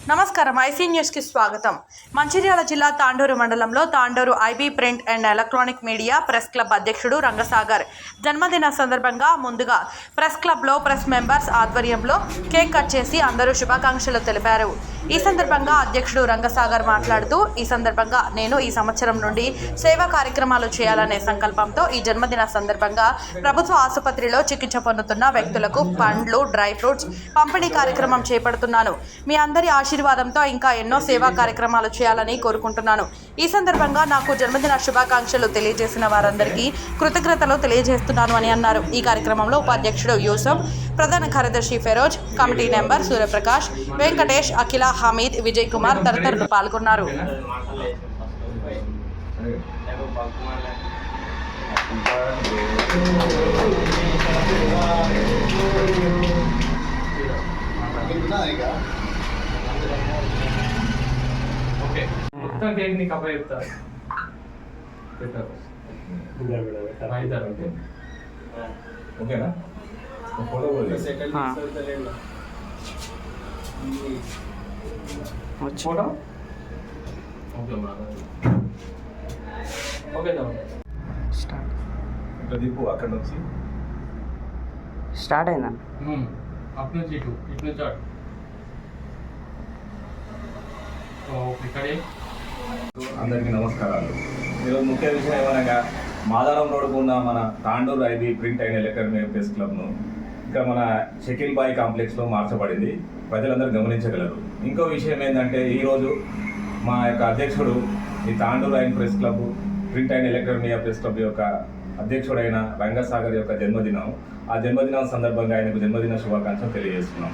నమస్కారం IC news కి స్వాగతం. మంచిర్యాల జిల్లా తాండూరు మండలంలో Tandur IB print and electronic media press club అధ్యక్షుడు రంగసాగర్ జన్మదిన సందర్భంగా ముందుగా ప్రెస్ క్లబ్ లో ప్రెస్ మెంబర్స్ ఆధ్వర్యంలో కేక్ కట్ చేసి అందరూ శుభాకాంక్షలు తెలిపారు. ఈ సందర్భంగా అధ్యక్షుడు రంగసాగర్ మాట్లాడుతూ, ఈ సందర్భంగా నేను ఈ సంవత్సరం నుండి సేవా కార్యక్రమాలు చేయాలనే సంకల్పంతో ఈ జన్మదిన సందర్భంగా ప్రభుత్వ ఆసుపత్రిలో చికిత్స పొందుతున్న వ్యక్తులకు పండ్లు, డ్రై ఫ్రూట్స్ పంపిణీ కార్యక్రమం చేపడుతున్నాను. మీ అందరి ఆశీర్వాదంతో ఇంకా ఎన్నో సేవా కార్యక్రమాలు చేయాలని కోరుకుంటున్నాను. ఈ సందర్భంగా నాకు జన్మదిన శుభాకాంక్షలు తెలియజేసిన వారందరికీ కృతజ్ఞతలు తెలియజేస్తున్నాను అని అన్నారు. ఈ కార్యక్రమంలో ఉపాధ్యక్షుడు యూసఫ్, ప్రధాన కార్యదర్శి ఫెరోజ్, కమిటీ నెంబర్ సూర్యప్రకాష్, వెంకటేష్, అఖిల, హమీద్, విజయ్ కుమార్ తదితరులు పాల్గొన్నారు. మొత్తం కేక్ నీకు అబ్బాయి చెప్తారు ఓకేనా ఫోటో ఫోటో ఓకే ఇట్లా దిప్పు అక్కడ నుంచి స్టార్ట్ అయిందా? అటు నుంచి ఇటు నుంచి అటు ఇక్కడే. అందరికీ నమస్కారాలు. ఈరోజు ముఖ్య విషయం ఏమనగా మాదారం రోడ్డుకు ఉన్న మన Tandur IB print and electronic press క్లబ్ను ఇక్కడ మన షకీల్ బాయ్ కాంప్లెక్స్లో మార్చబడింది. ప్రజలందరూ గమనించగలరు. ఇంకో విషయం ఏంటంటే ఈరోజు మా యొక్క అధ్యక్షుడు ఈ Tandur and press club print and electronic press club యొక్క అధ్యక్షుడైన రంగసాగర్ యొక్క జన్మదినం. ఆ జన్మదినం సందర్భంగా ఆయనకు జన్మదిన శుభాకాంక్షలు తెలియజేస్తున్నాం.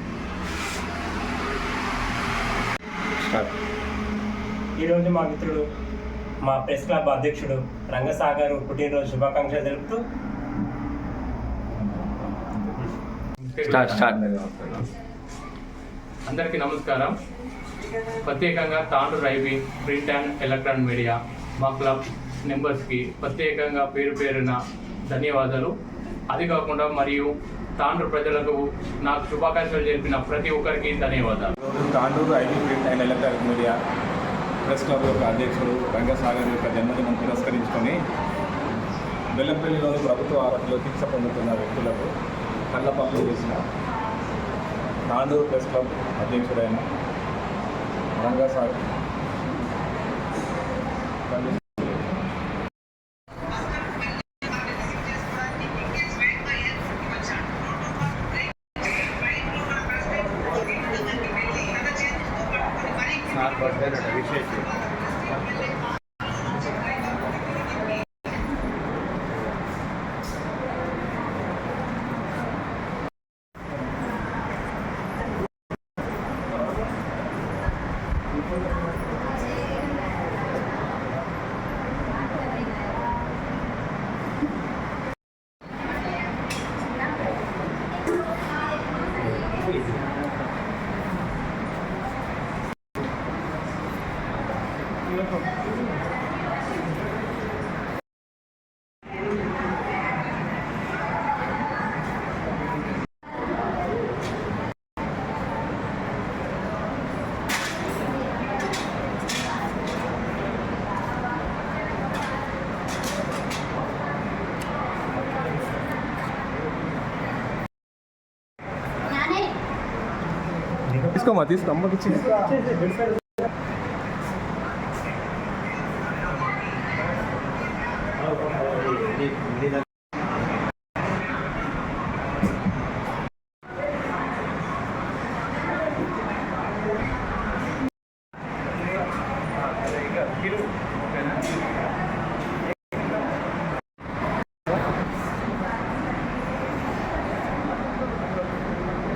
ఈరోజు మా మిత్రుడు, మా ప్రెస్ క్లబ్ అధ్యక్షుడు రంగసాగర్ పుట్టినరోజు శుభాకాంక్షలు తెలుపుతూ అందరికీ నమస్కారం. ప్రత్యేకంగా Tandur IB print and electronic media మా క్లబ్ మెంబర్స్కి ప్రత్యేకంగా పేరు పేరున ధన్యవాదాలు. అది కాకుండా మరియు తాండూరు ప్రజలకు నాకు శుభాకాంక్షలు తెలిపిన ప్రతి ఒక్కరికి ధన్యవాదాలు. Tandur IB print and electronic media press club యొక్క అధ్యక్షుడు రంగసాగర్ యొక్క జన్మదినం పురస్కరించుకొని బెల్లంపల్లిలోని ప్రభుత్వ ఆసుపత్రిలో చికిత్స పొందుతున్న వ్యక్తులకు కళ్ళ పంపిణీ చేసిన తాండూరు ప్రెస్ క్లబ్ అధ్యక్షుడైన రంగసాగర్ విశేష తీసుకోమ్మా అమ్మకి ఇచ్చింది.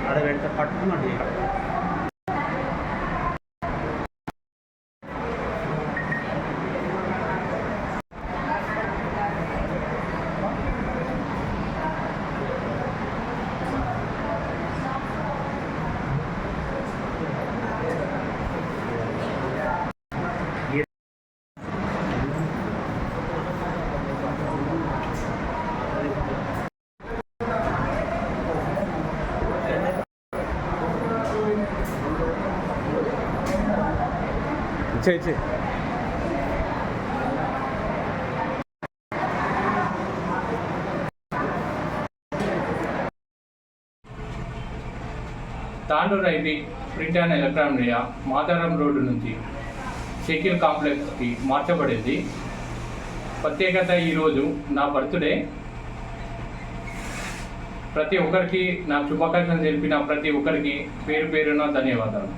ఆడ వెంట పట్టుకున్నాడు. చేయి Tandur IB print and electronic media Madaram road నుంచి షకిల్ కాంప్లెక్స్కి మార్చబడింది. ప్రత్యేకత ఈరోజు నా బర్త్డే. ప్రతి ఒక్కరికి నా శుభాకాంక్షలు తెలిపిన ప్రతి ఒక్కరికి పేరు పేరున ధన్యవాదాలు.